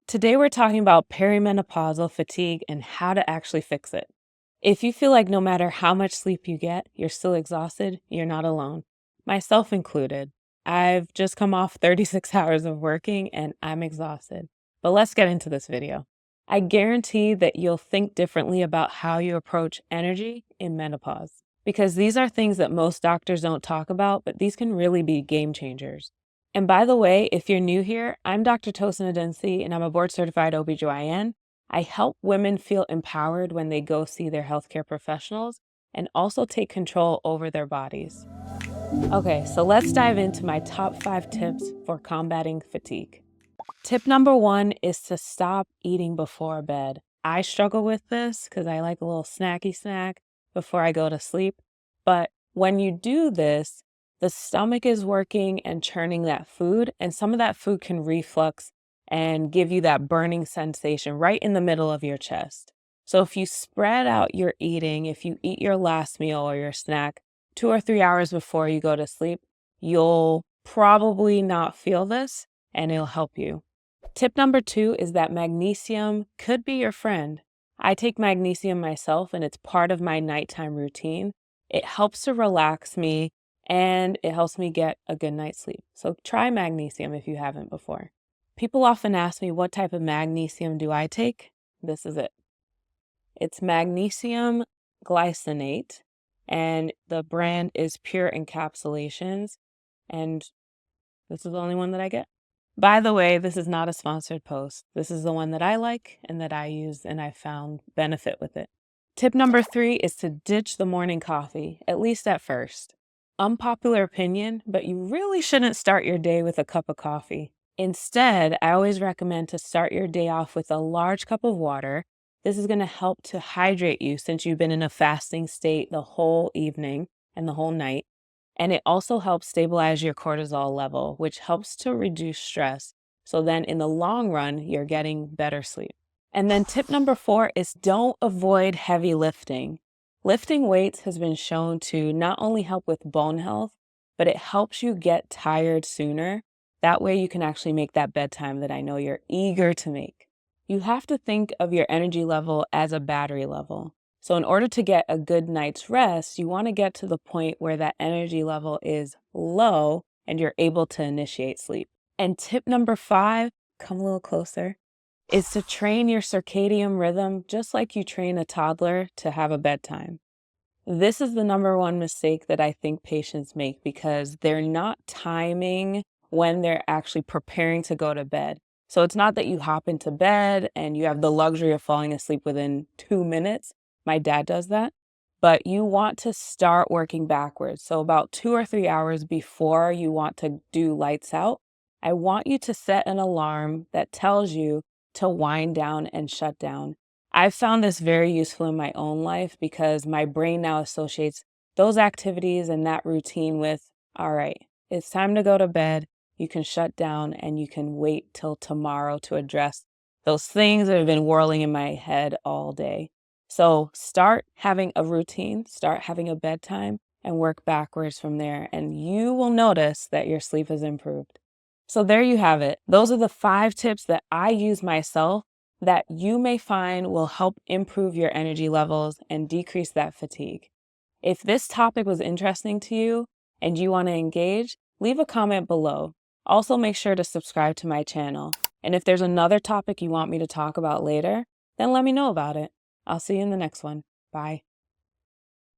Today we're talking about perimenopausal fatigue and how to actually fix it. If you feel like no matter how much sleep you get, you're still exhausted, you're not alone. Myself included. I've just come off 36 hours of working and I'm exhausted. But let's get into this video. I guarantee that you'll think differently about how you approach energy in menopause, because these are things that most doctors don't talk about, but these can really be game changers. And by the way, if you're new here, I'm Dr. Tosin Odunsi, and I'm a board-certified OBGYN. I help women feel empowered when they go see their healthcare professionals and also take control over their bodies. Okay, so let's dive into my top 5 tips for combating fatigue. Tip number 1 is to stop eating before bed. I struggle with this because I like a little snacky snack before I go to sleep. But when you do this, the stomach is working and churning that food, and some of that food can reflux and give you that burning sensation right in the middle of your chest. So if you spread out your eating, if you eat your last meal or your snack 2 or 3 hours before you go to sleep, you'll probably not feel this and it'll help you. Tip number 2 is that magnesium could be your friend. I take magnesium myself and it's part of my nighttime routine. It helps to relax me and it helps me get a good night's sleep. So try magnesium if you haven't before. People often ask me, what type of magnesium do I take? This is it. It's magnesium glycinate and the brand is Pure Encapsulations, and this is the only one that I get. By the way, this is not a sponsored post. This is the one that I like and that I use and I found benefit with it. Tip number 3 is to ditch the morning coffee, at least at first. Unpopular opinion, but you really shouldn't start your day with a cup of coffee. Instead, I always recommend to start your day off with a large cup of water. This is going to help to hydrate you since you've been in a fasting state the whole evening and the whole night. And it also helps stabilize your cortisol level, which helps to reduce stress. So then in the long run, you're getting better sleep. And then tip number 4 is don't avoid heavy lifting. Lifting weights has been shown to not only help with bone health, but it helps you get tired sooner. That way you can actually make that bedtime that I know you're eager to make. You have to think of your energy level as a battery level. So in order to get a good night's rest, you want to get to the point where that energy level is low and you're able to initiate sleep. And tip number 5, come a little closer, is to train your circadian rhythm just like you train a toddler to have a bedtime. This is the number 1 mistake that I think patients make because they're not timing when they're actually preparing to go to bed. So it's not that you hop into bed and you have the luxury of falling asleep within 2 minutes. My dad does that. But you want to start working backwards. So about 2 or 3 hours before you want to do lights out, I want you to set an alarm that tells you to wind down and shut down. I've found this very useful in my own life because my brain now associates those activities and that routine with, all right, it's time to go to bed. You can shut down and you can wait till tomorrow to address those things that have been whirling in my head all day. So start having a routine, start having a bedtime, and work backwards from there. And you will notice that your sleep has improved. So there you have it. Those are the 5 tips that I use myself that you may find will help improve your energy levels and decrease that fatigue. If this topic was interesting to you and you want to engage, leave a comment below. Also, make sure to subscribe to my channel. And if there's another topic you want me to talk about later, then let me know about it. I'll see you in the next one. Bye.